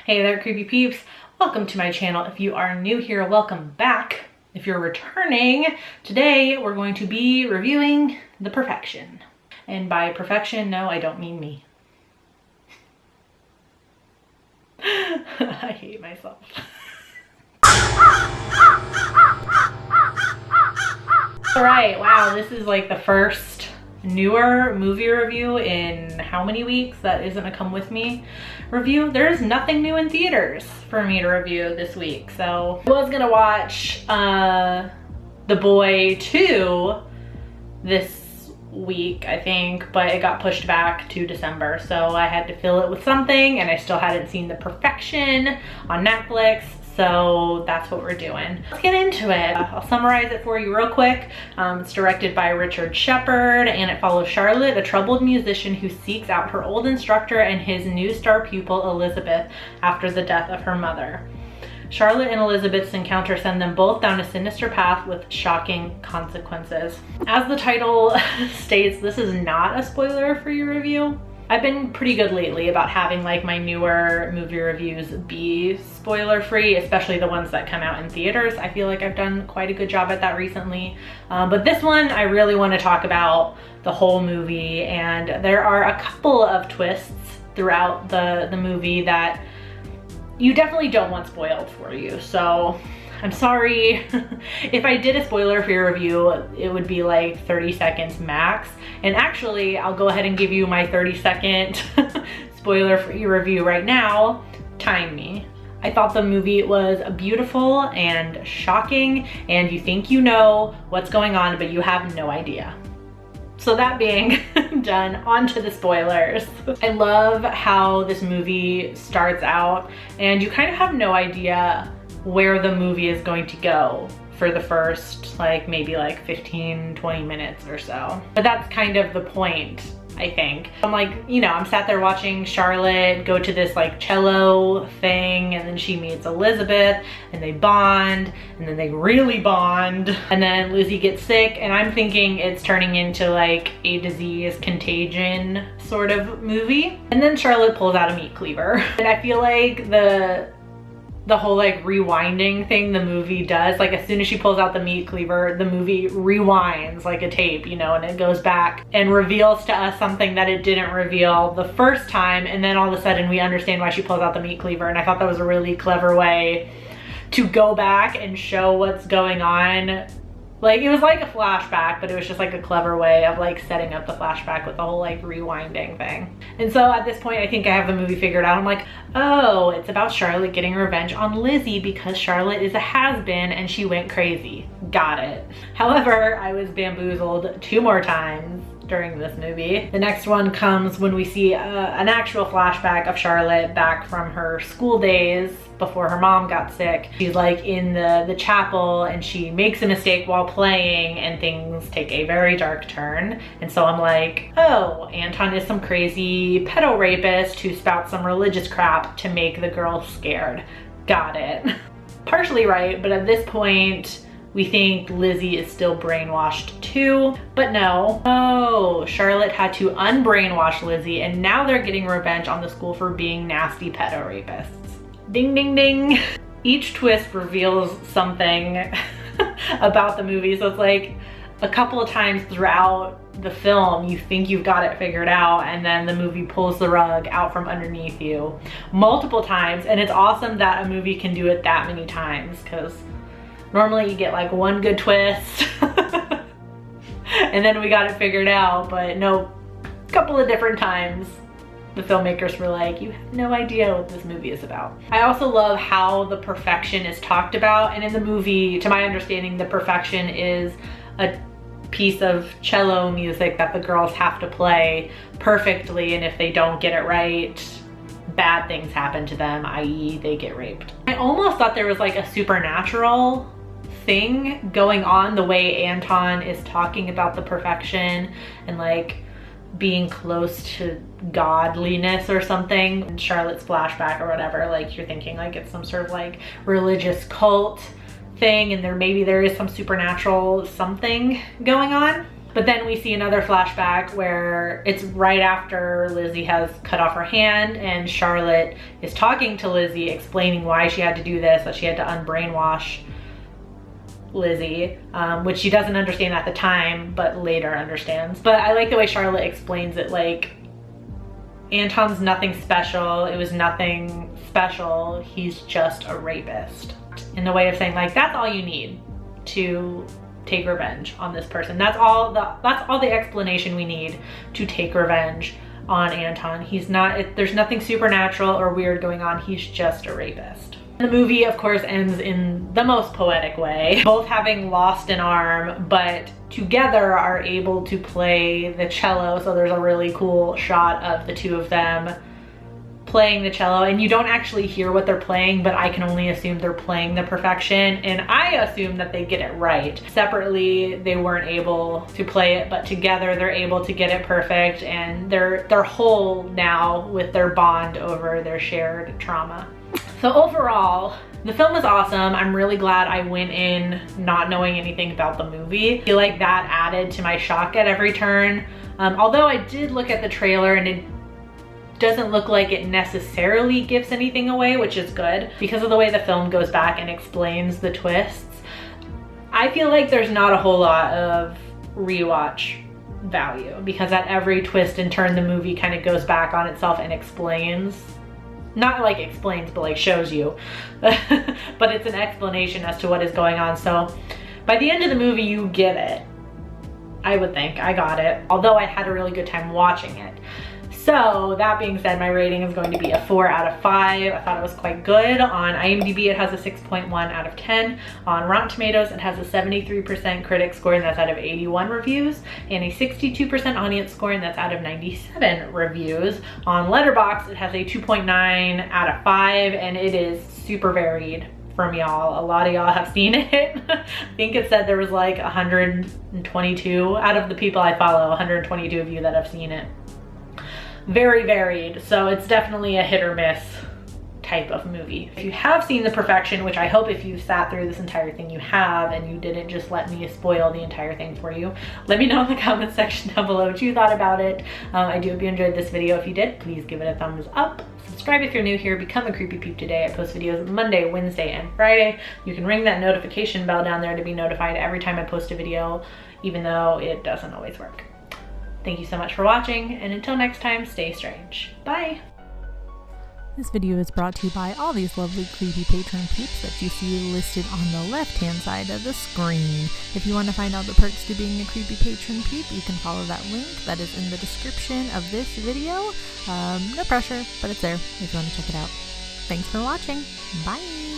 Hey there, creepy peeps. Welcome to my channel. If you are new here, welcome back. If you're returning, today we're going to be reviewing The Perfection. And by perfection, no, I don't mean me. I hate myself. All right, wow, this is like the first newer movie review in how many weeks that isn't a Come With Me review. There's nothing new in theaters for me to review this week. So I was gonna watch The Boy 2 this week, I think, but it got pushed back to December. So I had to fill it with something, and I still hadn't seen The Perfection on Netflix. So that's what we're doing. Let's get into it. I'll summarize it for you real quick. It's directed by Richard Shepard, and it follows Charlotte, a troubled musician who seeks out her old instructor and his new star pupil, Elizabeth, after the death of her mother. Charlotte and Elizabeth's encounter send them both down a sinister path with shocking consequences. As the title states, this is not a spoiler for your review. I've been pretty good lately about having like my newer movie reviews be spoiler free, especially the ones that come out in theaters. I feel like I've done quite a good job at that recently. But this one, I really want to talk about the whole movie, and there are a couple of twists throughout the movie that you definitely don't want spoiled for you. So I'm sorry. If I did a spoiler for your review, it would be like 30 seconds max. And actually, I'll go ahead and give you my 30-second spoiler for your review right now. Time me. I thought the movie was beautiful and shocking, and you think you know what's going on, but you have no idea. So that being done, on to the spoilers. I love how this movie starts out, and you kind of have no idea where the movie is going to go for the first maybe 15-20 minutes or so. But that's kind of the point, I think. I'm sat there watching Charlotte go to this cello thing, and then she meets Elizabeth, and they bond, and then they really bond, and then Lizzie gets sick, and I'm thinking it's turning into a disease contagion sort of movie. And then Charlotte pulls out a meat cleaver. And I feel like the whole rewinding thing the movie does, as soon as she pulls out the meat cleaver, the movie rewinds like a tape, and it goes back and reveals to us something that it didn't reveal the first time, and then all of a sudden we understand why she pulls out the meat cleaver. And I thought that was a really clever way to go back and show what's going on. It was like a flashback, but it was just a clever way of setting up the flashback with the whole rewinding thing. And so at this point, I think I have the movie figured out. I'm like, oh, it's about Charlotte getting revenge on Lizzie because Charlotte is a has-been and she went crazy. Got it. However, I was bamboozled 2 more times during this movie. The next one comes when we see an actual flashback of Charlotte back from her school days before her mom got sick. She's in the chapel, and she makes a mistake while playing, and things take a very dark turn. And so I'm like, oh, Anton is some crazy pedo rapist who spouts some religious crap to make the girl scared. Got it. Partially right, but at this point, we think Lizzie is still brainwashed too, but no. Oh, Charlotte had to unbrainwash Lizzie, and now they're getting revenge on the school for being nasty pedo rapists. Ding, ding, ding. Each twist reveals something about the movie. So it's a couple of times throughout the film, you think you've got it figured out, and then the movie pulls the rug out from underneath you multiple times. And it's awesome that a movie can do it that many times, because normally you get one good twist and then we got it figured out, but no, a couple of different times the filmmakers were like, you have no idea what this movie is about. I also love how the perfection is talked about, and in the movie, to my understanding, the perfection is a piece of cello music that the girls have to play perfectly, and if they don't get it right, bad things happen to them, i.e. they get raped. I almost thought there was a supernatural thing going on, the way Anton is talking about the perfection and being close to godliness or something. In Charlotte's flashback or whatever, you're thinking it's some sort of religious cult thing, and maybe there is some supernatural something going on. But then we see another flashback where it's right after Lizzie has cut off her hand and Charlotte is talking to Lizzie, explaining why she had to do this, that she had to unbrainwash Lizzie, which she doesn't understand at the time, but later understands. But I like the way Charlotte explains it, like, Anton's nothing special, it was nothing special, he's just a rapist. In the way of saying, like, that's all you need to take revenge on this person. That's all the explanation we need to take revenge on Anton. He's not, there's nothing supernatural or weird going on, he's just a rapist. The movie, of course, ends in the most poetic way, both having lost an arm, but together are able to play the cello. So there's a really cool shot of the two of them playing the cello, and you don't actually hear what they're playing, but I can only assume they're playing the perfection, and I assume that they get it right. Separately, they weren't able to play it, but together they're able to get it perfect, and they're whole now with their bond over their shared trauma. So overall, the film is awesome. I'm really glad I went in not knowing anything about the movie. I feel like that added to my shock at every turn. Although I did look at the trailer and it doesn't look like it necessarily gives anything away, which is good. Because of the way the film goes back and explains the twists, I feel like there's not a whole lot of rewatch value, because at every twist and turn the movie kind of goes back on itself and explains. Not like explains, but like shows you. But it's an explanation as to what is going on. So by the end of the movie, you get it. I would think. I got it. Although I had a really good time watching it. So that being said, my rating is going to be a 4 out of 5. I thought it was quite good. On IMDb, it has a 6.1 out of 10. On Rotten Tomatoes, it has a 73% critic score, and that's out of 81 reviews, and a 62% audience score, and that's out of 97 reviews. On Letterboxd, it has a 2.9 out of 5, and it is super varied from y'all. A lot of y'all have seen it. I think it said there was like 122 out of the people I follow, 122 of you that have seen it. Very varied, so it's definitely a hit or miss type of movie. If you have seen The Perfection, which I hope if you sat through this entire thing you have, and you didn't just let me spoil the entire thing for you, let me know in the comment section down below what you thought about it. I do hope you enjoyed this video. If you did, please give it a thumbs up. Subscribe if you're new here. Become a Creepy Peep today. I post videos Monday, Wednesday, and Friday. You can ring that notification bell down there to be notified every time I post a video, even though it doesn't always work. Thank you so much for watching, and until next time, stay strange. Bye! This video is brought to you by all these lovely creepy patron peeps that you see listed on the left-hand side of the screen. If you want to find out the perks to being a creepy patron peep, you can follow that link that is in the description of this video. No pressure, but it's there if you want to check it out. Thanks for watching. Bye!